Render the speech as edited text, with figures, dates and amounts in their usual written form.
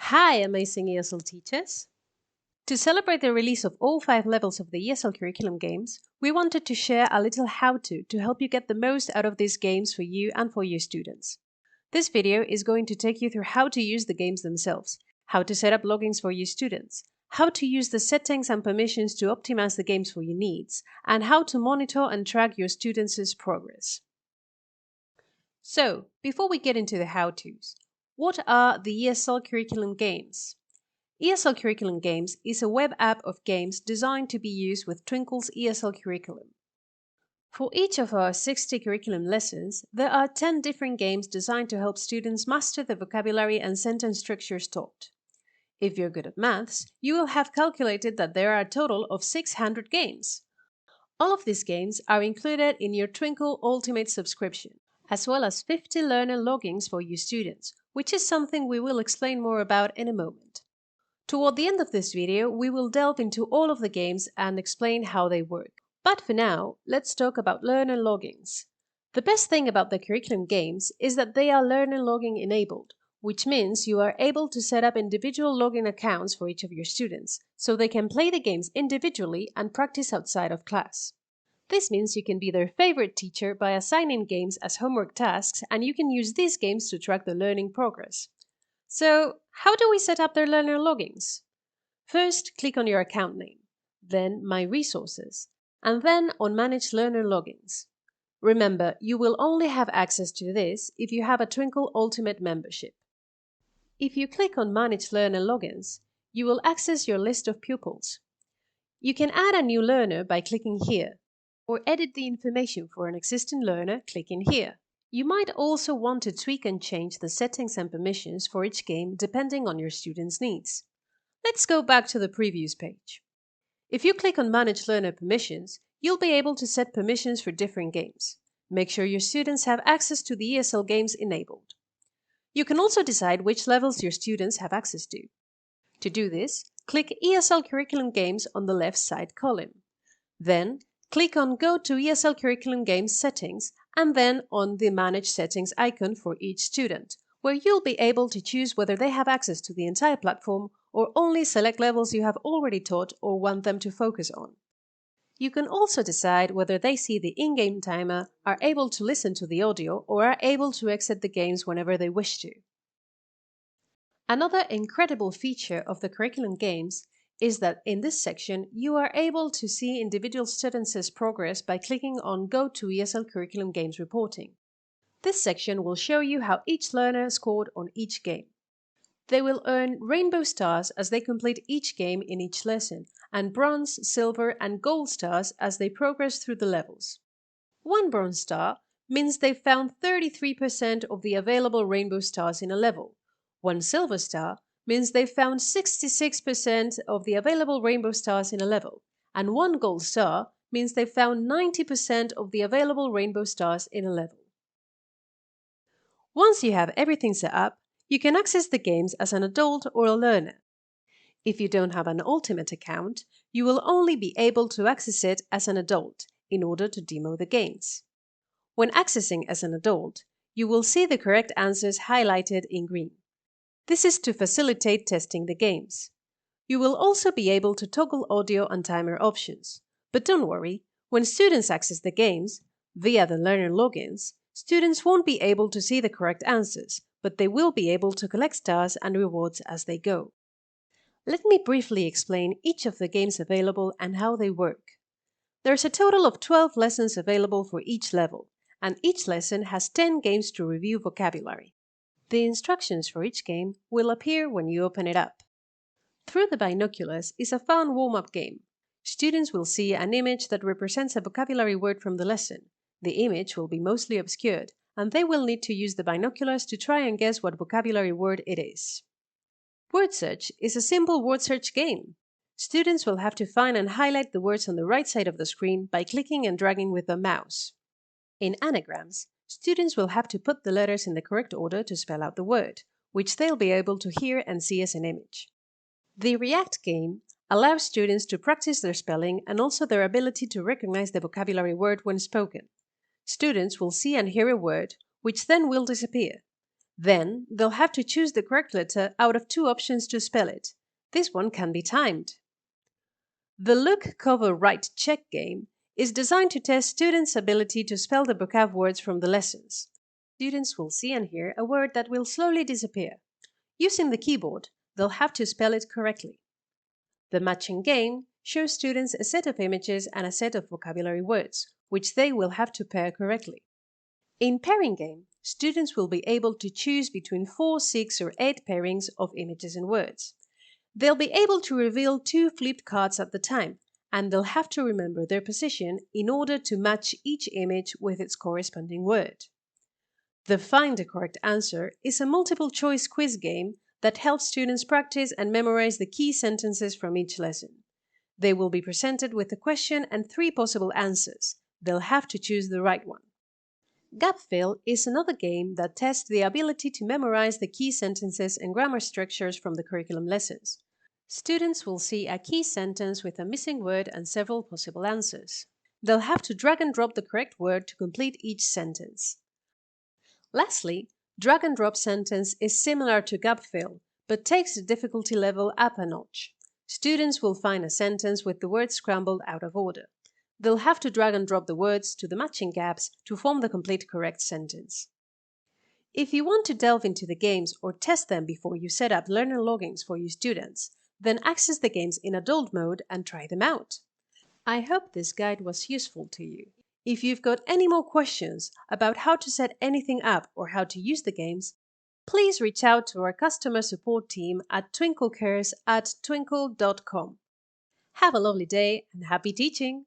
Hi, amazing ESL teachers! To celebrate the release of all 5 levels of the ESL Curriculum Games, we wanted to share a little how-to help you get the most out of these games for you and for your students. This video is going to take you through how to use the games themselves, how to set up logins for your students, how to use the settings and permissions to optimize the games for your needs, and how to monitor and track your students' progress. So, before we get into the how-tos, what are the ESL Curriculum Games? ESL Curriculum Games is a web app of games designed to be used with Twinkl's ESL curriculum. For each of our 60 curriculum lessons, there are 10 different games designed to help students master the vocabulary and sentence structures taught. If you're good at maths, you will have calculated that there are a total of 600 games. All of these games are included in your Twinkl Ultimate subscription, as well as 50 learner logins for your students, which is something we will explain more about in a moment. Toward the end of this video, we will delve into all of the games and explain how they work. But for now, let's talk about learner logins. The best thing about the curriculum games is that they are learner login enabled, which means you are able to set up individual login accounts for each of your students, so they can play the games individually and practice outside of class. This means you can be their favorite teacher by assigning games as homework tasks, and you can use these games to track the learning progress. So, how do we set up their learner logins? First, click on your account name, then My Resources, and then on Manage Learner Logins. Remember, you will only have access to this if you have a Twinkl Ultimate membership. If you click on Manage Learner Logins, you will access your list of pupils. You can add a new learner by clicking here, or edit the information for an existing learner clicking here. You might also want to tweak and change the settings and permissions for each game depending on your students' needs. Let's go back to the previous page. If you click on Manage Learner Permissions, you'll be able to set permissions for different games. Make sure your students have access to the ESL games enabled. You can also decide which levels your students have access to. To do this, click ESL Curriculum Games on the left side column. Then, click on Go to ESL Curriculum Games Settings and then on the Manage Settings icon for each student, where you'll be able to choose whether they have access to the entire platform or only select levels you have already taught or want them to focus on. You can also decide whether they see the in-game timer, are able to listen to the audio, or are able to exit the games whenever they wish to. Another incredible feature of the curriculum games is that in this section, you are able to see individual students' progress by clicking on Go to ESL Curriculum Games Reporting. This section will show you how each learner scored on each game. They will earn rainbow stars as they complete each game in each lesson, and bronze, silver, and gold stars as they progress through the levels. One bronze star means they've found 33% of the available rainbow stars in a level. One silver star means they've found 66% of the available rainbow stars in a level, and one gold star means they've found 90% of the available rainbow stars in a level. Once you have everything set up, you can access the games as an adult or a learner. If you don't have an Ultimate account, you will only be able to access it as an adult in order to demo the games. When accessing as an adult, you will see the correct answers highlighted in green. This is to facilitate testing the games. You will also be able to toggle audio and timer options. But don't worry, when students access the games, via the learner logins, students won't be able to see the correct answers, but they will be able to collect stars and rewards as they go. Let me briefly explain each of the games available and how they work. There's a total of 12 lessons available for each level, and each lesson has 10 games to review vocabulary. The instructions for each game will appear when you open it up. Through the Binoculars is a fun warm-up game. Students will see an image that represents a vocabulary word from the lesson. The image will be mostly obscured, and they will need to use the binoculars to try and guess what vocabulary word it is. Word search is a simple word search game. Students will have to find and highlight the words on the right side of the screen by clicking and dragging with the mouse. In anagrams, students will have to put the letters in the correct order to spell out the word, which they'll be able to hear and see as an image. The React game allows students to practice their spelling and also their ability to recognize the vocabulary word when spoken. Students will see and hear a word, which then will disappear. Then they'll have to choose the correct letter out of 2 options to spell it. This one can be timed. The Look, Cover, Write, Check game is designed to test students' ability to spell the vocab words from the lessons. Students will see and hear a word that will slowly disappear. Using the keyboard, they'll have to spell it correctly. The Matching game shows students a set of images and a set of vocabulary words, which they will have to pair correctly. In Pairing game, students will be able to choose between 4, 6, or 8 pairings of images and words. They'll be able to reveal 2 flipped cards at the time, and they'll have to remember their position in order to match each image with its corresponding word. The Find the Correct Answer is a multiple-choice quiz game that helps students practice and memorize the key sentences from each lesson. They will be presented with a question and 3 possible answers. They'll have to choose the right one. Gap Fill is another game that tests the ability to memorize the key sentences and grammar structures from the curriculum lessons. Students will see a key sentence with a missing word and several possible answers. They'll have to drag and drop the correct word to complete each sentence. Lastly, Drag and Drop Sentence is similar to Gap Fill, but takes the difficulty level up a notch. Students will find a sentence with the words scrambled out of order. They'll have to drag and drop the words to the matching gaps to form the complete correct sentence. If you want to delve into the games or test them before you set up learner logins for your students, then access the games in adult mode and try them out. I hope this guide was useful to you. If you've got any more questions about how to set anything up or how to use the games, please reach out to our customer support team at twinklcares@twinkl.com. Have a lovely day and happy teaching!